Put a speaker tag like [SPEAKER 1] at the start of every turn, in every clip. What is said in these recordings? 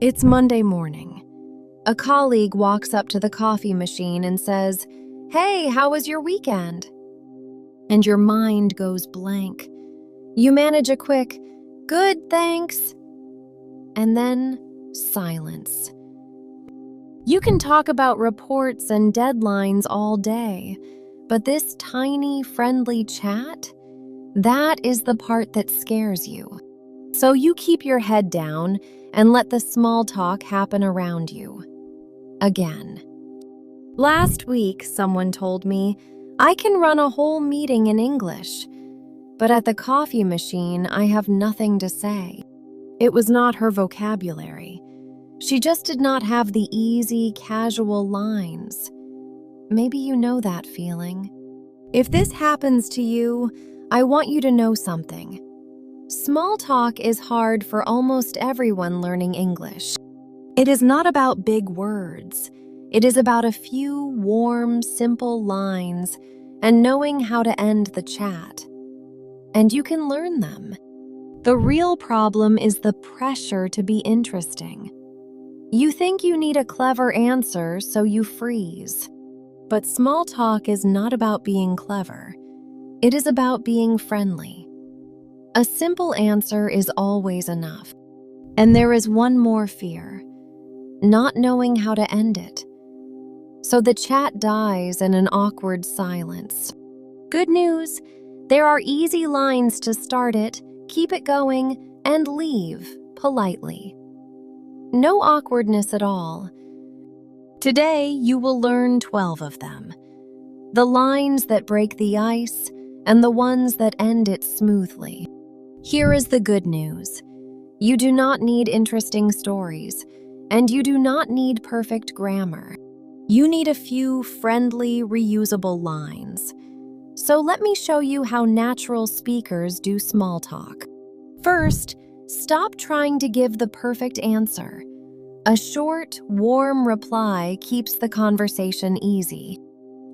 [SPEAKER 1] It's Monday morning. A colleague walks up to the coffee machine and says, "Hey, how was your weekend?" And your mind goes blank. You manage a quick, "Good, thanks." And then silence. You can talk about reports and deadlines all day, but this tiny, friendly chat, that is the part that scares you. So you keep your head down and let the small talk happen around you. Again. Last week, someone told me, "I can run a whole meeting in English, but at the coffee machine, I have nothing to say." It was not her vocabulary. She just did not have the easy, casual lines. Maybe you know that feeling. If this happens to you, I want you to know something. Small talk is hard for almost everyone learning English. It is not about big words. It is about a few warm, simple lines and knowing how to end the chat. And you can learn them. The real problem is the pressure to be interesting. You think you need a clever answer, so you freeze. But small talk is not about being clever. It is about being friendly. A simple answer is always enough. And there is one more fear: not knowing how to end it. So the chat dies in an awkward silence. Good news, there are easy lines to start it, keep it going, and leave politely. No awkwardness at all. Today, you will learn 12 of them. The lines that break the ice and the ones that end it smoothly. Here is the good news. You do not need interesting stories, and you do not need perfect grammar. You need a few friendly, reusable lines. So let me show you how natural speakers do small talk. First, stop trying to give the perfect answer. A short, warm reply keeps the conversation easy.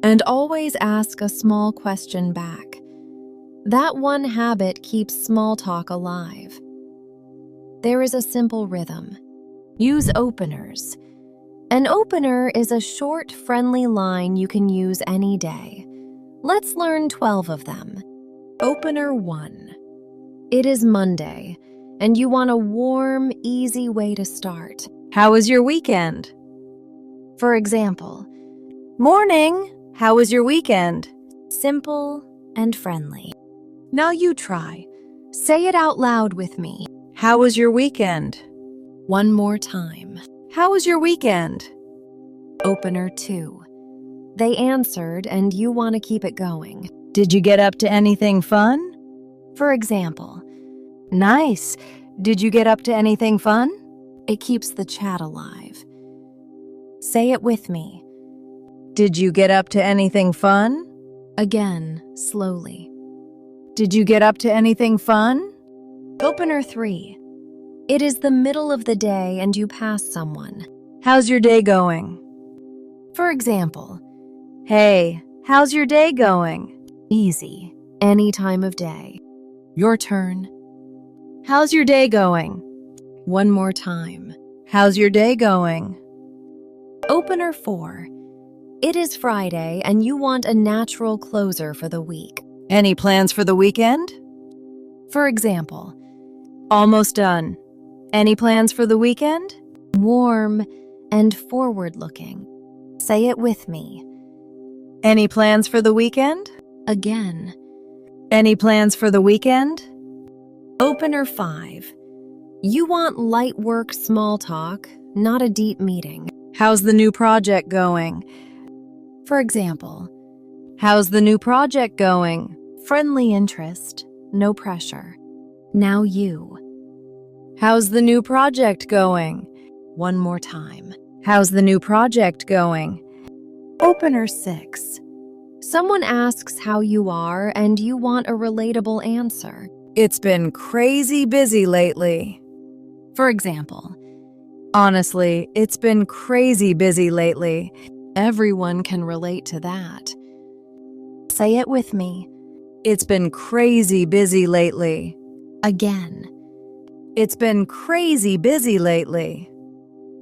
[SPEAKER 1] And always ask a small question back. That one habit keeps small talk alive. There is a simple rhythm. Use openers. An opener is a short, friendly line you can use any day. Let's learn 12 of them. Opener 1. It is Monday, and you want a warm, easy way to start.
[SPEAKER 2] How was your weekend?
[SPEAKER 1] For example,
[SPEAKER 2] Morning. How was your weekend?
[SPEAKER 1] simple and friendly.
[SPEAKER 2] Now you try.
[SPEAKER 1] Say it out loud with me.
[SPEAKER 2] How was your weekend?
[SPEAKER 1] One more time.
[SPEAKER 2] How was your weekend?
[SPEAKER 1] Opener 2. They answered, and you want to keep it going.
[SPEAKER 2] Did you get up to anything fun?
[SPEAKER 1] For example,
[SPEAKER 2] Nice. Did you get up to anything fun?
[SPEAKER 1] it keeps the chat alive. Say it with me.
[SPEAKER 2] Did you get up to anything fun?
[SPEAKER 1] Again, slowly.
[SPEAKER 2] Did you get up to anything fun?
[SPEAKER 1] Opener 3. It is the middle of the day and you pass someone.
[SPEAKER 2] How's your day going?
[SPEAKER 1] For example,
[SPEAKER 2] Hey, how's your day going?
[SPEAKER 1] easy, any time of day. Your turn.
[SPEAKER 2] How's your day going?
[SPEAKER 1] One more time.
[SPEAKER 2] How's your day going?
[SPEAKER 1] Opener 4. It is Friday and you want a natural closer for the week.
[SPEAKER 2] Any plans for the weekend?
[SPEAKER 1] For example,
[SPEAKER 2] Almost done. Any plans for the weekend?
[SPEAKER 1] warm and forward-looking. Say it with me.
[SPEAKER 2] Any plans for the weekend?
[SPEAKER 1] Again.
[SPEAKER 2] Any plans for the weekend?
[SPEAKER 1] Opener 5. You want light work small talk, not a deep meeting.
[SPEAKER 2] How's the new project going?
[SPEAKER 1] For example,
[SPEAKER 2] How's the new project going?
[SPEAKER 1] friendly interest, no pressure. Now you.
[SPEAKER 2] How's the new project going?
[SPEAKER 1] One more time.
[SPEAKER 2] How's the new project going?
[SPEAKER 1] Opener 6. Someone asks how you are and you want a relatable answer.
[SPEAKER 2] It's been crazy busy lately.
[SPEAKER 1] For example,
[SPEAKER 2] Honestly, it's been crazy busy lately.
[SPEAKER 1] everyone can relate to that. Say it with me.
[SPEAKER 2] It's been crazy busy lately.
[SPEAKER 1] Again.
[SPEAKER 2] It's been crazy busy lately.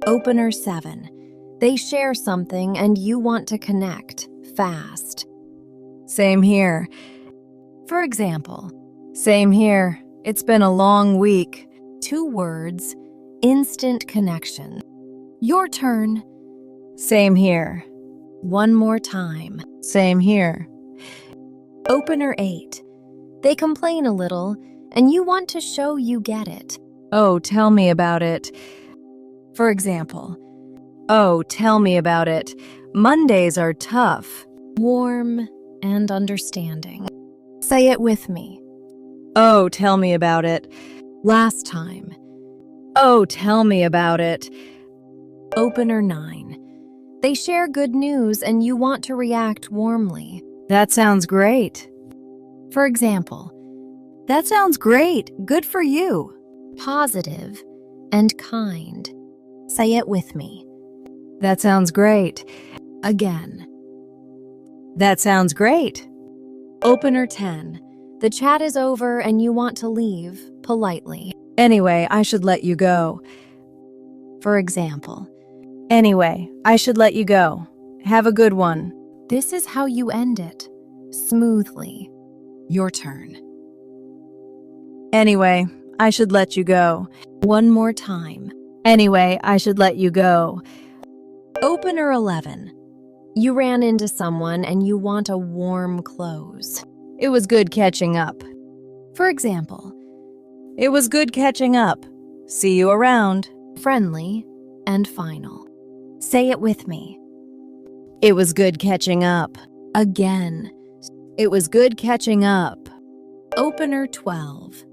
[SPEAKER 1] Opener 7. They share something and you want to connect fast.
[SPEAKER 2] Same here.
[SPEAKER 1] For example,
[SPEAKER 2] Same here. It's been a long week.
[SPEAKER 1] 2 words, instant connection. Your turn.
[SPEAKER 2] Same here.
[SPEAKER 1] One more time.
[SPEAKER 2] Same here.
[SPEAKER 1] Opener 8. They complain a little and you want to show you get it.
[SPEAKER 2] Oh, tell me about it.
[SPEAKER 1] For example,
[SPEAKER 2] Oh, tell me about it. Mondays are tough.
[SPEAKER 1] warm and understanding. Say it with me.
[SPEAKER 2] Oh, tell me about it.
[SPEAKER 1] Last time.
[SPEAKER 2] Oh, tell me about it.
[SPEAKER 1] Opener 9. They share good news and you want to react warmly.
[SPEAKER 2] That sounds great.
[SPEAKER 1] For example,
[SPEAKER 2] That sounds great. Good for you.
[SPEAKER 1] positive and kind. Say it with me.
[SPEAKER 2] That sounds great.
[SPEAKER 1] Again.
[SPEAKER 2] That sounds great.
[SPEAKER 1] Opener 10. The chat is over and you want to leave politely.
[SPEAKER 2] Anyway, I should let you go.
[SPEAKER 1] For example,
[SPEAKER 2] Anyway, I should let you go. Have a good one.
[SPEAKER 1] this is how you end it. Smoothly. Your turn.
[SPEAKER 2] Anyway, I should let you go.
[SPEAKER 1] One more time.
[SPEAKER 2] Anyway, I should let you go.
[SPEAKER 1] Opener 11. You ran into someone and you want a warm close.
[SPEAKER 2] It was good catching up.
[SPEAKER 1] For example,
[SPEAKER 2] It was good catching up. See you around.
[SPEAKER 1] friendly and final. Say it with me.
[SPEAKER 2] It was good catching up.
[SPEAKER 1] Again.
[SPEAKER 2] It was good catching up.
[SPEAKER 1] Opener 12.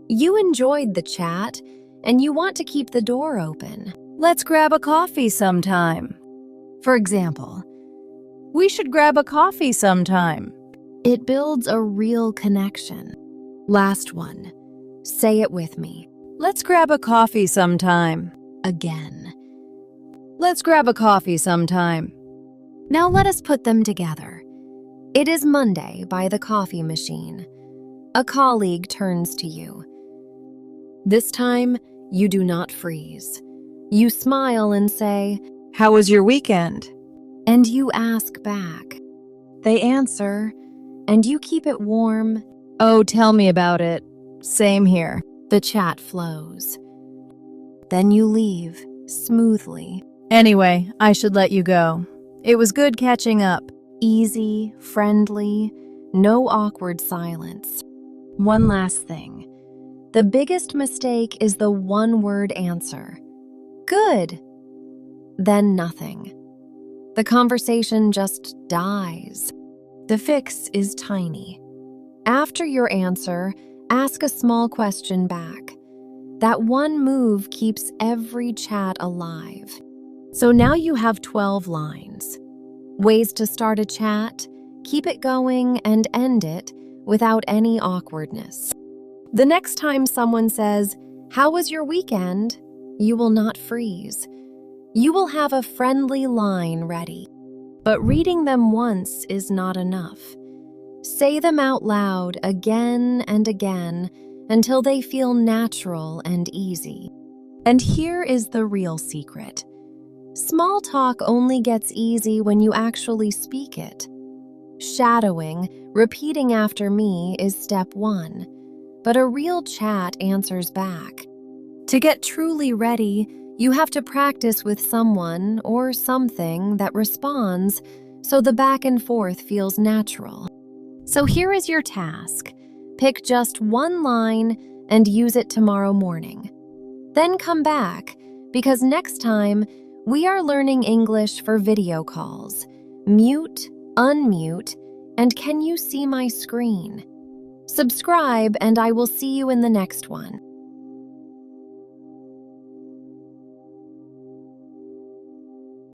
[SPEAKER 1] You enjoyed the chat and you want to keep the door open.
[SPEAKER 2] Let's grab a coffee sometime.
[SPEAKER 1] For example,
[SPEAKER 2] We should grab a coffee sometime.
[SPEAKER 1] it builds a real connection. Last one. Say it with me.
[SPEAKER 2] Let's grab a coffee sometime.
[SPEAKER 1] Again.
[SPEAKER 2] Let's grab a coffee sometime.
[SPEAKER 1] Now let us put them together. It is Monday by the coffee machine. A colleague turns to you. This time, you do not freeze. You smile and say,
[SPEAKER 2] How was your weekend?
[SPEAKER 1] and you ask back. They answer, and you keep it warm.
[SPEAKER 2] Oh, tell me about it. Same here.
[SPEAKER 1] The chat flows. Then you leave, smoothly.
[SPEAKER 2] Anyway, I should let you go. It was good catching up.
[SPEAKER 1] Easy, friendly, no awkward silence. One last thing. The biggest mistake is the one-word answer. Good. Then nothing. The conversation just dies. The fix is tiny. After your answer, ask a small question back. That one move keeps every chat alive. So now you have 12 lines. Ways to start a chat, keep it going, and end it without any awkwardness. The next time someone says, "How was your weekend?" you will not freeze. You will have a friendly line ready. But reading them once is not enough. Say them out loud again and again until they feel natural and easy. And here is the real secret. Small talk only gets easy when you actually speak it. Shadowing, repeating after me, is step 1, but a real chat answers back. To get truly ready, you have to practice with someone or something that responds so the back and forth feels natural. So here is your task. Pick just one line and use it tomorrow morning. Then come back, because next time we are learning English for video calls. Mute, unmute, and can you see my screen? Subscribe and I will see you in the next one.